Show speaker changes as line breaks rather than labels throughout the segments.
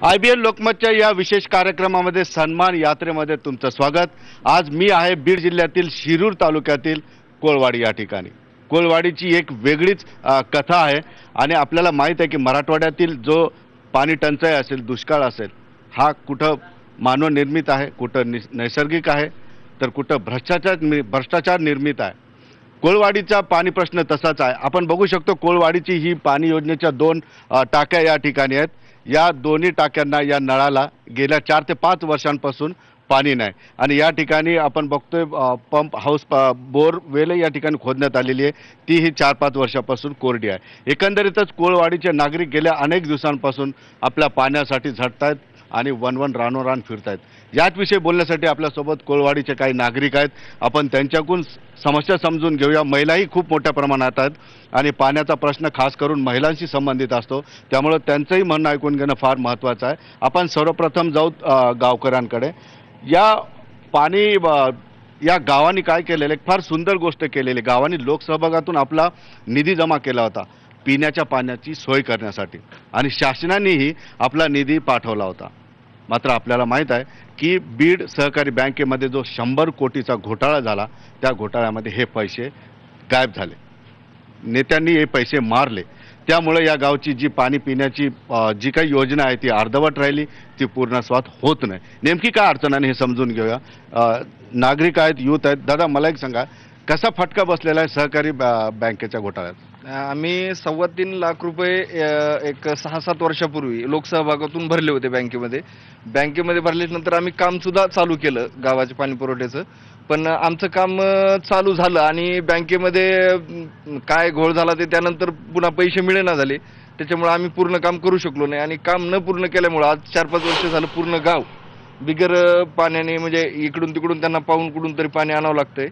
IBN लोकमतच्या या विशेष कार्यक्रमामध्ये सन्मान यात्रेमध्ये तुमचं स्वागत। आज मी आहे बीड जिल्ह्यातील शिरूर तालुक्यातील कोळवाडी या ठिकाणी। कोळवाडीची एक वेगळीच कथा आहे आणि आपल्याला माहित आहे की मराठवाड्यातील जो पाणी टंचाई असेल, दुष्काळ असेल, हा कुठं मानव निर्मित आहे, कुठं नैसर्गिक आहे, तर कुठं भ्रष्टाचार निर्मित आहे। कोळवाडीचा पाणी प्रश्न तसाच आहे। आपण बघू शकतो कोळवाडीची ही पाणी योजनेच्या 2 टाक्या या ठिकाणी आहेत। या दोन्ही टाक्यांना, या नळाला गेल्या 4 ते 5 वर्षांपासून पाणी नाही आणि या ठिकाणी आपण बघतोय पंप हाऊस बोरवेल या ठिकाणी खोदण्यात आलेली आहे, ती ही 4-5 वर्षापासून कोरडी आहे। एकंदरीतच कोळवाडीचे नागरिक गेल्या अनेक दिवसांपासून आपल्या पाण्यासाठी झटतायत आणि वनवन रानोरान फिरतायत। याच विषयी बोलण्यासाठी आपल्यासोबत कोळवाडीचे काही नागरिक आहेत। आपण त्यांच्याकडून समस्या समजून घेऊया। महिलाही खूप मोठ्या प्रमाणात आहेत आणि पाण्याचा प्रश्न खास करून महिलांशी संबंधित असतो, त्यामुळे त्यांचंही म्हणणं ऐकून घेणं फार महत्त्वाचं आहे। आपण सर्वप्रथम जाऊ गावकऱ्यांकडे। या गावांनी काय केलेलं, एक फार सुंदर गोष्ट केलेली। गावांनी लोकसहभागातून आपला निधी जमा केला होता पिण्याच्या पाण्याची सोय करण्यासाठी आणि शासनानेही आपला निधी पाठवला होता। मात्र आपल्याला माहित आहे की बीड सहकारी बँकेमध्ये जो 100 कोटीचा घोटाळा झाला, त्या घोटाळ्यामध्ये हे पैसे गायब झाले, नेत्यांनी हे पैसे मारले। त्यामुळे या गावची जी पाणी पिण्याची जी काही योजना आहे ती अर्धवट राहिली, ती पूर्णस्वात होत नाही। नेमकी काय अडचण आहे हे समजून घेऊया। नागरिक आहेत, युथ आहेत। दादा, मला एक सांगा, कसा फटका बसलेला आहे सहकारी बँकेच्या घोटाळ्यात?
आम्ही 3.25 लाख रुपये एक 6-7 वर्षापूर्वी लोकसहभागातून भरले होते बँकेमध्ये भरल्यानंतर आम्ही काम सुद्धा चालू केलं गावाच्या पाणी पुरवठ्याचं। पण आमचं काम चालू झालं आणि बँकेमध्ये काय घोळ झाला ते त्यानंतर पुन्हा पैसे मिळेना झाले, त्याच्यामुळे आम्ही पूर्ण काम करू शकलो नाही आणि काम न पूर्ण केल्यामुळे आज 4-5 वर्ष झालं पूर्ण गाव बिगर पाण्याने, म्हणजे इकडून तिकडून त्यांना पाहून कुठून तरी पाणी आणावं लागतंय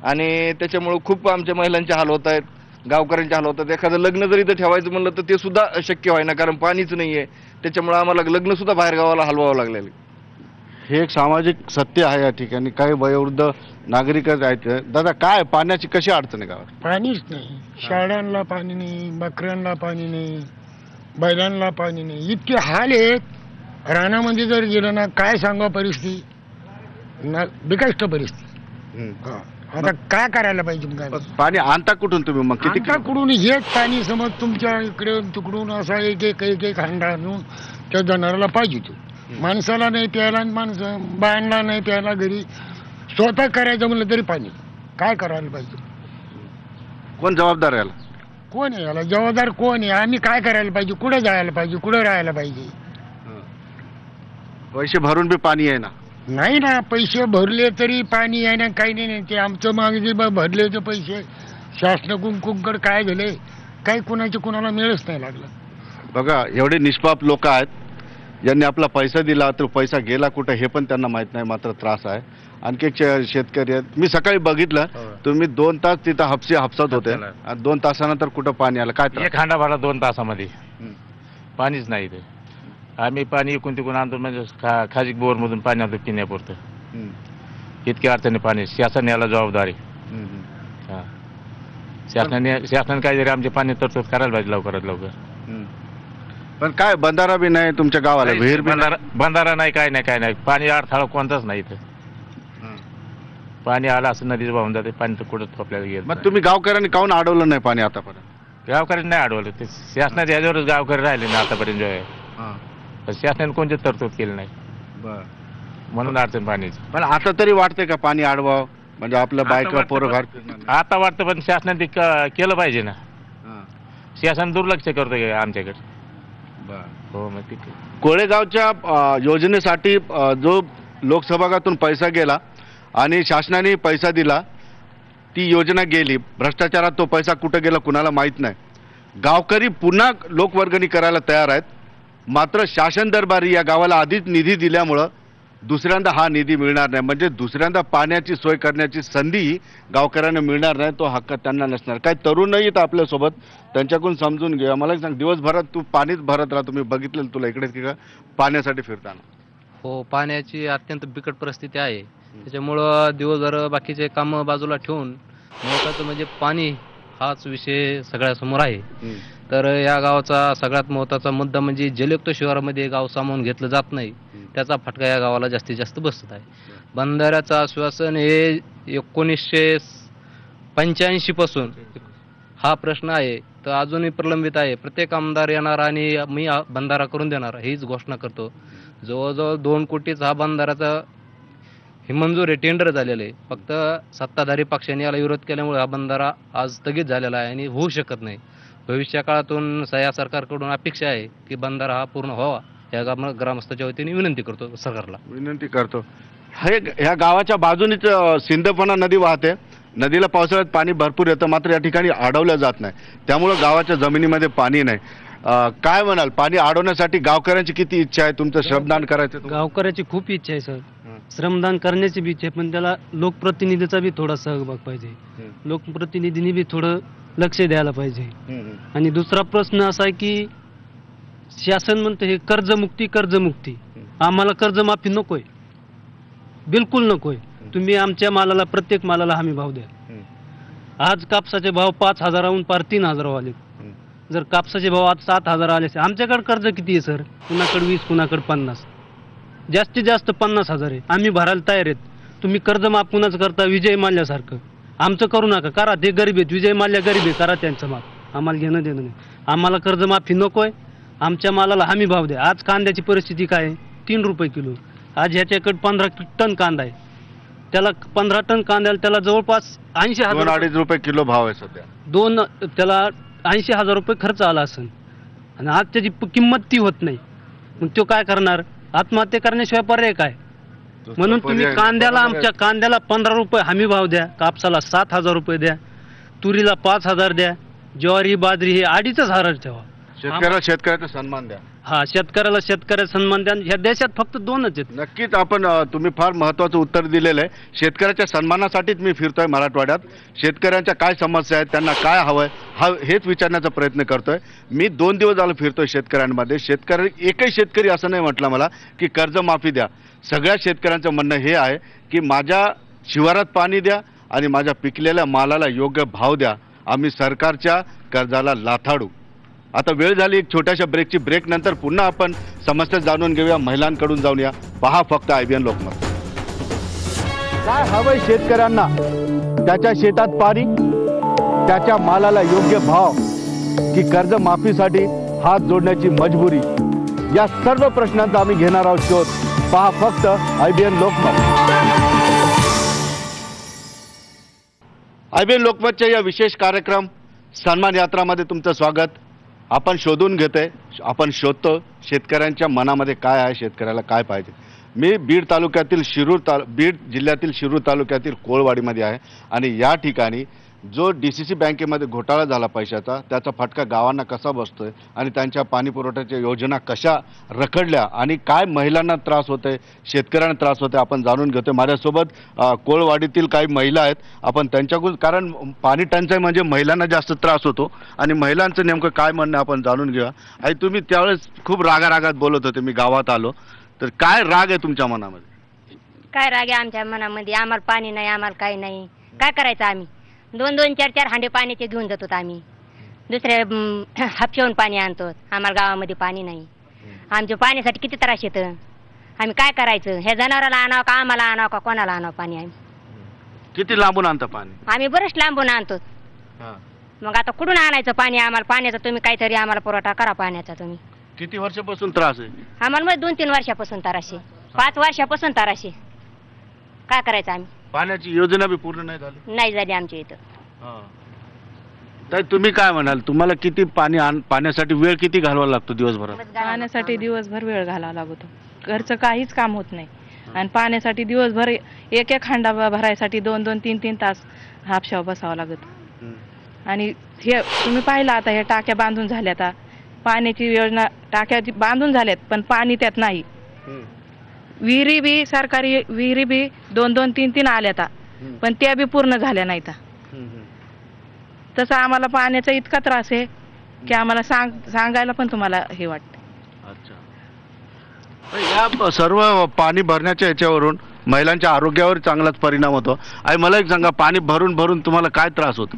आणि त्याच्यामुळे खूप आमच्या महिलांचे हाल होत आहेत, गावकऱ्यांचे हाल होतात। एखादं लग्न जरी इथं ठेवायचं म्हणलं तर ते सुद्धा शक्य व्हायना, कारण पाणीच नाही आहे। त्याच्यामुळे आम्हाला लग्न सुद्धा बाहेर गावाला हलवावं लागलेलं।
हे एक सामाजिक सत्य आहे। या ठिकाणी काही वयोवृद्ध नागरिकच आहेत। दादा, काय पाण्याची कशी अडचण आहे गावात?
पाणीच नाही, शाळांना पाणी नाही, बकऱ्यांना पाणी नाही, बैलांना पाणी नाही, इतके हाल आहेत। रानामध्ये जर गेलं ना, काय सांगा परिस्थिती ना, बिकट परिस्थिती। आता काय करायला पाहिजे? काय
पाणी आणता कुठून तुम्ही? मग किती
कुठून हेच पाणी समज तुमच्या इकडे तिकडून असा एक हांडा आणून त्या जनावराला पाहिजे। तो माणसाला नाही प्यायला, बायांना नाही प्यायला, घरी स्वतः करायचं म्हणलं तरी पाणी। काय करायला पाहिजे?
कोण जबाबदार याला?
कोण आहे याला जबाबदार? कोण आहे? आम्ही काय करायला पाहिजे? कुठे जायला पाहिजे? कुठे राहायला पाहिजे?
पैसे भरून बी पाणी आहे ना?
नाही ना, पैसे भरले तरी पाणी आहे ना, काही नाही। ते आमचं मागे जे भरले ते पैसे शासनाकडून काय झाले, काही कुणाला मिळच नाही लागलं।
बघा, एवढे निष्पाप लोक आहेत, ज्यांनी आपला पैसा दिला तर पैसा गेला कुठं हे पण त्यांना माहित नाही, मात्र त्रास आहे। आणखी एक शेतकरी आहेत, मी सकाळी बघितलं तुम्ही 2 तास तिथं हापसत होते, 2 तासानंतर कुठं पाणी आलं? काय
एक हांडा भरला 2 तासामध्ये, पाणीच नाही ते। आम्ही पाणी इकून तिकून आणतो, म्हणजे खाजगी बोरमधून पाणी आणतो पिण्यापुरतं। इतक्या अडचणी पाणी, शासन याला जबाबदारी। शासनाने काहीतरी आमचे पाणी तरतूद करायला पाहिजे लवकरात लवकर।
पण काय बंधारा बी नाही तुमच्या गावाला? विहीर
बंधारा नाही, काय नाही पाणी अडथळा कोणताच नाही इथं। पाणी आलं असं नदीच वाहून जाते, पाणी तर कुठं थोपल्याला गेलं।
मग तुम्ही गावकऱ्यांनी काहून अडवलं नाही पाणी आतापर्यंत?
गावकऱ्यांनी नाही अडवलं, ते शासनाच्या याच्यावरच गावकरी राहिले नाही आतापर्यंत जो आहे। शासनाने कोणते तरतूद केली नाही, म्हणून अडचण पाणीची। पण
आता तरी वाटतंय का पाणी अडवावं, म्हणजे आपलं बायका पोरं घर?
आता वाटतं, पण शासनाने केलं पाहिजे ना। शासन दुर्लक्ष करतो आमच्याकडे। हो, मग ठीक आहे।
कोळेगावच्या योजनेसाठी जो लोकसहभागातून पैसा गेला आणि शासनाने पैसा दिला, ती योजना गेली, भ्रष्टाचारात तो पैसा कुठं गेला कुणाला माहीत नाही। गावकरी पुन्हा लोकवर्गणी करायला तयार आहेत, मात्र शासन दरबारी या गावाला आधीच निधी दिल्यामुळं दुसऱ्यांदा हा निधी मिळणार नाही, म्हणजे दुसऱ्यांदा पाण्याची सोय करण्याची संधी गावकऱ्यांना मिळणार नाही, तो हक्क त्यांना नसणार। काही तरुणही आहेत आपल्यासोबत, त्यांच्याकडून समजून घ्या। मला सांग, दिवसभरात तू पाणीच भरत राहा, तुम्ही बघितलं तुला इकडे तिकडे पाण्यासाठी फिरताना?
हो, पाण्याची अत्यंत बिकट परिस्थिती आहे। त्याच्यामुळं दिवसभर बाकीचे काम बाजूला ठेवून महत्त्वाचं म्हणजे पाणी हाच विषय सगळ्यासमोर आहे। तर या गावाचा सगळ्यात महत्त्वाचा मुद्दा म्हणजे जलयुक्त शिवारामध्ये गाव सामावून घेतलं जात नाही, त्याचा फटका या गावाला जास्तीत जास्त बसत आहे. बंधाऱ्याचं आश्वासन हे 1985 पासून हा प्रश्न आहे, तर अजूनही प्रलंबित आहे. प्रत्येक आमदार येणार आणि मी बंधारा करून देणार हीच घोषणा करतो. जवळजवळ 2 कोटीचा हा बंधाऱ्याचा हे मंजूर आहे, टेंडर झालेलं आहे. फक्त सत्ताधारी पक्षाने याला विरोध केल्यामुळे हा बंधारा आज स्थगित झालेला आहे आणि होऊ शकत नाही. भविष्य काळातून या सरकारकडून अपेक्षा आहे की बंधारा हा पूर्ण व्हावा. या ग्रामस्थाच्या वतीने विनंती करतो सरकारला.
विनंती करतो. ह्या गावाच्या बाजूनेच सिंदफणा नदी वाहते. नदीला पावसाळ्यात पाणी भरपूर येतं, मात्र या ठिकाणी अडवलं जात नाही, त्यामुळं गावाच्या जमिनीमध्ये पाणी नाही. काय म्हणाल, पाणी अडवण्यासाठी गावकऱ्यांची किती इच्छा आहे? तुमचं श्रमदान करायचं?
गावकऱ्याची खूप इच्छा आहे सर, श्रमदान करण्याची बी इच्छा आहे, पण त्याला लोकप्रतिनिधीचा बी थोडा सहभाग पाहिजे. लोकप्रतिनिधींनी बी थोडं लक्ष द्यायला पाहिजे. आणि दुसरा प्रश्न असा आहे की शासन म्हणतं हे कर्जमुक्ती. आम्हाला कर्जमाफी नकोय, बिलकुल नकोय. तुम्ही आमच्या मालाला, प्रत्येक मालाला हमी भाव द्या. आज कापसाचे भाव 5,000 पार 3,000 आले. जर कापसाचे भाव आज 7,000 आले, आमच्याकडे कर्ज किती आहे सर? कुणाकडे 20, कुणाकडे 50, जास्तीत जास्त 50,000 आहे. आम्ही भरायला तयार आहेत. तुम्ही कर्ज माफ कुणाच करता? विजय माल्यासारखं आमचं करू नका. करा, ते गरीब आहेत, विजय माल्या गरीब आहे, करा त्यांचं माफ. आम्हाला घेणं देणं नाही. आम्हाला कर्जमाफी नकोय. आमच्या मालाला हमी भाव द्या. आज कांद्याची परिस्थिती काय आहे? 3 रुपये किलो. आज ह्याच्याकडे 15 टन कांदा आहे. त्याला 15 टन कांद्याला त्याला जवळपास 80,000
2-2.5 रुपये किलो भाव आहे सध्या.
त्याला 80,000 रुपये खर्च आला असेल आणि आज त्याची किंमत ती होत नाही. मग तो काय करणार? आत्महत्या करण्याशिवाय पर्याय काय? म्हणून तुम्ही कांद्याला, आमच्या कांद्याला 15 रुपये हमी भाव द्या, कापसाला 7,000 रुपये द्या, तुरीला 5,000 द्या, ज्वारी बाजरी हे 2,500 ठेवा.
शेतकऱ्याचा सन्मान द्या.
हा, शेतकऱ्याला सन्मान द्या. ह्या देशात फक्त 2च आहेत.
नक्कीच तुम्ही फार महत्त्वाचं उत्तर दिलेलं आहे. शेतकऱ्याच्या सन्मानासाठीच मी फिरतोय मराठवाड्यात. शेतकऱ्यांच्या काय समस्या आहेत, त्यांना काय हवंय, हेच विचारण्याचा प्रयत्न करतोय. मी 2 दिवस झालं फिरतोय शेतकऱ्यांमध्ये. एकही शेतकरी असं नाही म्हटलं मला की कर्जमाफी द्या. सगळ्या शेतकऱ्यांचं म्हणणं हे आहे की माझ्या शिवारात पाणी द्या आणि माझ्या पिकलेल्या मालाला योग्य भाव द्या. आम्ही सरकारच्या कर्जाला लाथाडू. आता वेळ झाली एक छोट्याशा ब्रेकची. ब्रेक नंतर पुन्हा आपण समस्या जाणून घेऊया, महिलांकडून जाऊन या. पहा फक्त IBN लोकमत. काय हवंय शेतकऱ्यांना? त्याच्या शेतात पाणी, त्याच्या मालाला योग्य भाव, की कर्जमाफीसाठी हात जोडण्याची मजबुरी? या सर्व प्रश्नांचा आम्ही घेणार आहोत शोध. पहा फक्त IBN लोकमत. IBN लोकमतच्या या विशेष कार्यक्रम सन्मान यात्रामध्ये तुमचं स्वागत. आपण शोधून घेतोय, आपण शोधतो शेतकऱ्यांच्या मनामध्ये काय आहे, शेतकऱ्याला काय पाहिजे. मी बीड जिल्ह्यातील शिरूर तालुक्यातील कोळवाडीमध्ये आहे आणि या ठिकाणी जो DCC बँकेमध्ये घोटाळा झाला पैशाचा, त्याचा फटका गावांना कसा बसतोय आणि त्यांच्या पाणी पुरवठ्याच्या योजना कशा रखडल्या आणि काय महिलांना त्रास होतोय, शेतकऱ्यांना त्रास होतोय, आपण जाणून घेतोय. माझ्यासोबत कोळवाडीतील काही महिला आहेत. आपण त्यांच्याकडून, कारण पाणी टंचाई म्हणजे महिलांना जास्त त्रास होतो आणि महिलांचं नेमकं काय म्हणणं आपण जाणून घेऊया. आणि तुम्ही त्यावेळेस खूप रागारागात बोलत होते, मी गावात आलो, तर काय राग आहे तुमच्या मनामध्ये?
काय राग आहे आमच्या मनामध्ये? आम्हाला पाणी नाही, आम्हाला काही नाही, काय करायचं? आम्ही 2-2, 4-4 हांडे पाण्याचे घेऊन जातो. आम्ही दुसऱ्या हापशेहून पाणी आणतो. आम्हाला गावामध्ये पाणी नाही. आमच्या पाण्यासाठी किती त्रास येतं. आम्ही काय करायचं? हे जनावराला आणावं का, आम्हाला आणावं का, कोणाला आणावं पाणी? आम्ही
किती लांबून आणता पाणी?
आम्ही बरंच लांबून आणतो. मग आता कुठून आणायचं पाणी? आम्हाला पाण्याचा तुम्ही काहीतरी आम्हाला पुरवठा करा पाण्याचा. तुम्ही
किती वर्षापासून त्रास आहे?
आम्हाला मग 2-3 वर्षापासून त्रास आहे, 5 वर्षापासून त्रास आहे. काय करायचं? आम्ही
पाण्याची योजना बी पूर्ण नाही झाली
आमच्या इथं.
तर तुम्ही काय म्हणाल? तुम्हाला किती पाण्यासाठी वेळ किती घालवावा लागतो दिवसभरात?
पाण्यासाठी दिवसभर वेळ घालावा लागतो. घरचं काहीच काम होत नाही आणि पाण्यासाठी दिवसभर एक हांडा भरायसाठी 2-2, 3-3 तास हापशावर बसावं लागत. आणि हे तुम्ही पाहिलं आता, हे टाक्या बांधून झाल्यात. पाण्याची योजना, टाक्या बांधून झाल्यात पण पाणी त्यात नाही. विहिरी बी, सरकारी विहिरी बी 2-2, 3-3 आल्यात पण त्या बी पूर्ण झाल्या नाहीत. तसं आम्हाला पाण्याचा इतका त्रास आहे की आम्हाला सांगायला पण तुम्हाला हे वाटतं.
या सर्व पाणी भरण्याच्या याच्यावरून महिलांच्या आरोग्यावर चांगलाच परिणाम होतो. आणि मला एक सांगा, पाणी भरून भरून तुम्हाला काय त्रास होतो?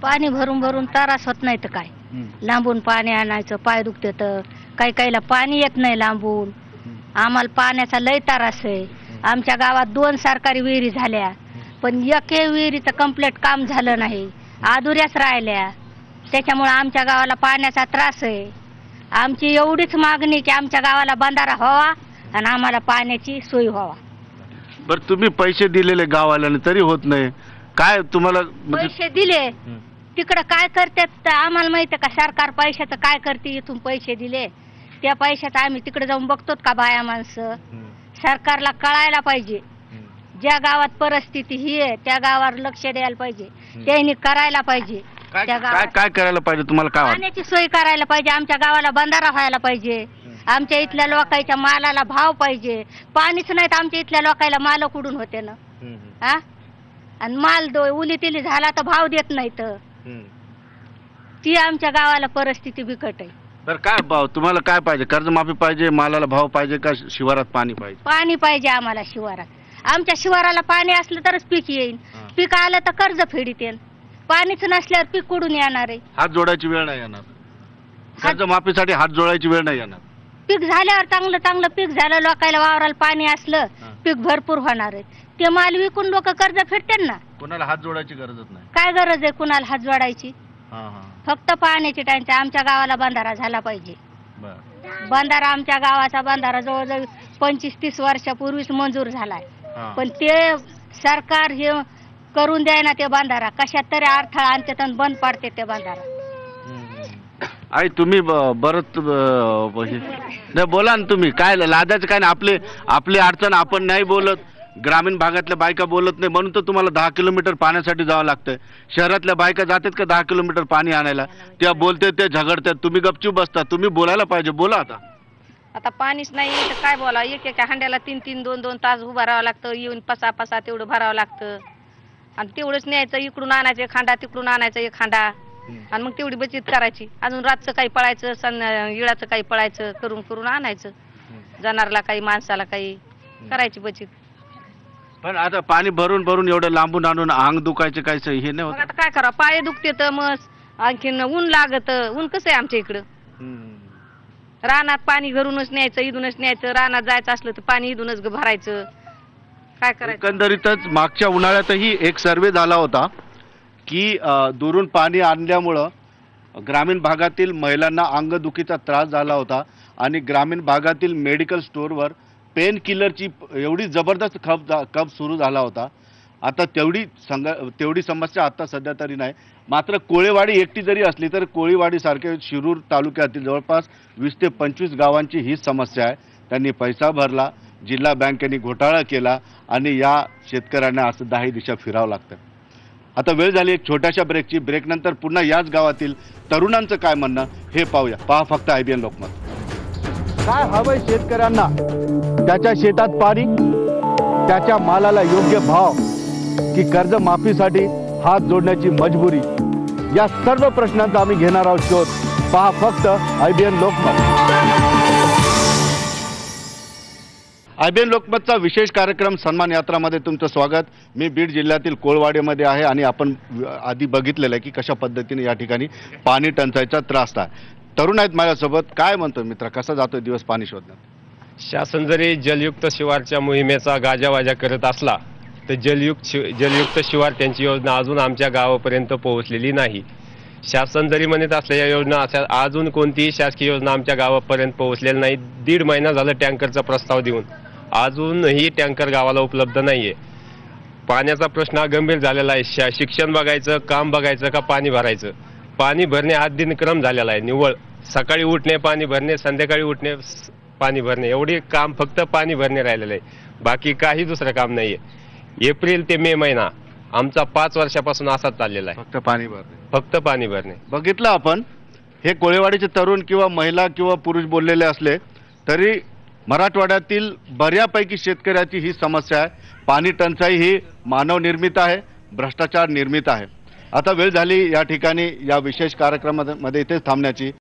पाणी भरून भरून त्रास होत नाही तर काय? लांबून पाणी आणायचं, पाय दुखते तर काही काहीला पाणी येत नाही लांबून. आम्हाला पाण्याचा लय त्रास आहे. आमच्या गावात 2 सरकारी विहिरी झाल्या, पण एकही विहिरीचं कंप्लीट काम झालं नाही, अधुऱ्याच राहिल्या. त्याच्यामुळे आमच्या गावाला पाण्याचा त्रास आहे. आमची एवढीच मागणी की आमच्या गावाला बंधारा व्हावा आणि आम्हाला पाण्याची सोय व्हावा.
बरं, तुम्ही पैसे दिलेले गाववाल्याने तरी होत नाही, काय तुम्हाला
पैसे दिले तिकडं काय करतात तर आम्हाला माहिती आहे का? सरकार पैशाचं काय करते? इथून पैसे दिले त्या पैशाचं आम्ही तिकडे जाऊन बघतो का बाया माणसं? सरकारला कळायला पाहिजे, ज्या गावात परिस्थिती ही आहे त्या गावावर लक्ष द्यायला पाहिजे, त्यांनी करायला पाहिजे.
काय
त्या
काय
गावात
काय करायला पाहिजे तुम्हाला काय वाटतं?
पाण्याची सोय करायला पाहिजे, आमच्या गावाला बंधारा व्हायला पाहिजे, आमच्या इथल्या लोकांच्या मालाला भाव पाहिजे. पाणीच नाही तर आमच्या इथल्या लोकांना माल कुठून होते ना? हा, आणि माल उली तिली झाला तर भाव देत नाही तर ती आमच्या गावाला परिस्थिती बिकट आहे.
बरं, काय भाव तुम्हाला काय पाहिजे? कर्जमाफी पाहिजे, मालाला भाव पाहिजे का शिवारात पाणी पाहिजे?
पाणी पाहिजे आम्हाला शिवारात. आमच्या शिवाराला पाणी असलं तरच पीक येईल, पीक आलं तर कर्ज फेडीत येईल. पाणीच नसल्यावर पीक कुठून येणार आहे?
हात जोडायची वेळ नाही येणार, कर्जमाफीसाठी हात जोडायची वेळ नाही येणार.
पीक झाल्यावर चांगलं चांगलं पीक झालं, लोकांना वावराला पाणी असलं, पीक भरपूर होणार आहे. ते माल विकून लोक कर्ज फेडतील ना.
कोणाला हात जोडायची गरजच नाही.
काय गरज आहे कुणाला हात जोडायची? फक्त पाण्याची टंचाई. आमच्या गावाला बंधारा झाला पाहिजे. बंधारा आमच्या गावाचा बंधारा जवळजवळ 25-30 वर्षापूर्वीच मंजूर झालाय, पण ते सरकार हे करून द्याय ना. ते बंधारा कशात तरी अडथळा आणते आणि बंद पाडते ते बंधारा.
आई तुम्ही बरंच नाही बोला ना, तुम्ही काय लादायचं काय नाही. आपली अडचण आपण नाही बोलत, ग्रामीण भागातल्या बायका बोलत नाही, म्हणून तर तुम्हाला 10 किलोमीटर पाण्यासाठी जावं लागतंय. शहरातल्या बायका जातात का 10 किलोमीटर पाणी आणायला? त्या बोलते, ते झगडतात, तुम्ही गपचूप बसता. तुम्ही बोलायला पाहिजे, बोला.
आता पाणीच नाही तर काय बोला? एका हांड्याला 3-3, 2-2 तास उभा राहावं लागतं. येऊन पसा तेवढं भरावं लागतं आणि तेवढंच न्यायचं. इकडून आणायचं एक हांडा, तिकडून आणायचं एक हांडा आणि मग तेवढी बचत करायची. अजून रातचं काही पळायचं, इळाचं काही पळायचं, करून आणायचं. जनावरला काही, माणसाला काही करायची बचत.
पण आता पाणी भरून एवढं लांबून आणून अंग दुखायचं काय हे नाही होत?
आता काय करावं? पाय दुखते तर मग आणखीन ऊन लागत. ऊन कसं आहे आमच्या इकडं? रानात पाणी घरूनच न्यायचं, इथूनच न्यायचं. रानात जायचं असलं तर पाणी इथूनच भरायचं. काय करायचं?
एकंदरीतच मागच्या उन्हाळ्यातही एक सर्वे झाला होता की दुरून पाणी आणल्यामुळं ग्रामीण भागातील महिलांना अंगदुखीचा त्रास झाला होता आणि ग्रामीण भागातील मेडिकल स्टोअरवर पेन किलरची एवढी जबरदस्त खप सुरू झाला होता. आता तेवढी समस्या आता सध्या तरी नाही. मात्र कोळेवाडी एकटी जरी असली तर कोळीवाडीसारखे शिरूर तालुक्यातील जवळपास 20 ते 25 गावांची ही समस्या आहे. त्यांनी पैसा भरला, जिल्हा बँकेने घोटाळा केला आणि या शेतकऱ्यांना असं 10 दिशा फिरावं लागतं. आता वेळ झाली एक छोट्याशा ब्रेकची. ब्रेकनंतर पुन्हा याच गावातील तरुणांचं काय म्हणणं हे पाहूया. पहा फक्त IBN लोकमत. काय हवंय शेतकऱ्यांना? त्याच्या शेतात पाणी, त्याच्या मालाला योग्य भाव, की कर्जमाफीसाठी हात जोडण्याची मजबुरी? या सर्व प्रश्नांचा आम्ही घेणार आहोत शोध. पहा फक्त IBN लोकमत. IBN लोकमतचा विशेष कार्यक्रम सन्मान यात्रामध्ये तुमचं स्वागत. मी बीड जिल्ह्यातील कोळवाडीमध्ये आहे आणि आपण आधी बघितलेलं आहे की कशा पद्धतीने या ठिकाणी पाणी टंचाईचा त्रास आहे. तरुण आहेत माझ्यासोबत. काय म्हणतो मित्र, कसा जातोय दिवस पाणी शोधण्यात?
शासन जरी जलयुक्त शिवारच्या मोहिमेचा गाजावाजा करत असला तर जलयुक्त शिवार त्यांची योजना अजून आमच्या गावापर्यंत पोहोचलेली नाही. शासन जरी म्हणत असल्या या योजना अजून कोणतीही शासकीय योजना आमच्या गावापर्यंत पोहोचलेली नाही. 1.5 महिना झालं टँकरचा प्रस्ताव देऊन, अजूनही टँकर गावाला उपलब्ध नाहीये. पाण्याचा प्रश्न गंभीर झालेला आहे. शिक्षण बघायचं, काम बघायचं का पाणी भरायचं? पाणी भरणे हा दिनक्रम झालेला आहे. निव्वळ सकाळी उठणे पाणी भरणे, संध्याकाळी उठणे पाणी भरणे, एवढे काम फक्त पाणी भरणे राहिलेलं आहे. बाकी काही दुसरं काम नाहीये. एप्रिल ते मे महिना आमचा 5 वर्षापासून असाच चाललेला आहे. फक्त पाणी भरणे.
बघितलं आपण, हे कोळेवाडीचे तरुण किंवा महिला किंवा पुरुष बोललेले असले तरी मराठवाड्यातील बऱ्यापैकी शेतकऱ्याची ही समस्या आहे. पाणी टंचाई ही मानव निर्मित आहे, भ्रष्टाचार निर्मित आहे. आता वेळ झाली या ठिकाणी या विशेष कार्यक्रमामध्ये इथेच थांबण्याची.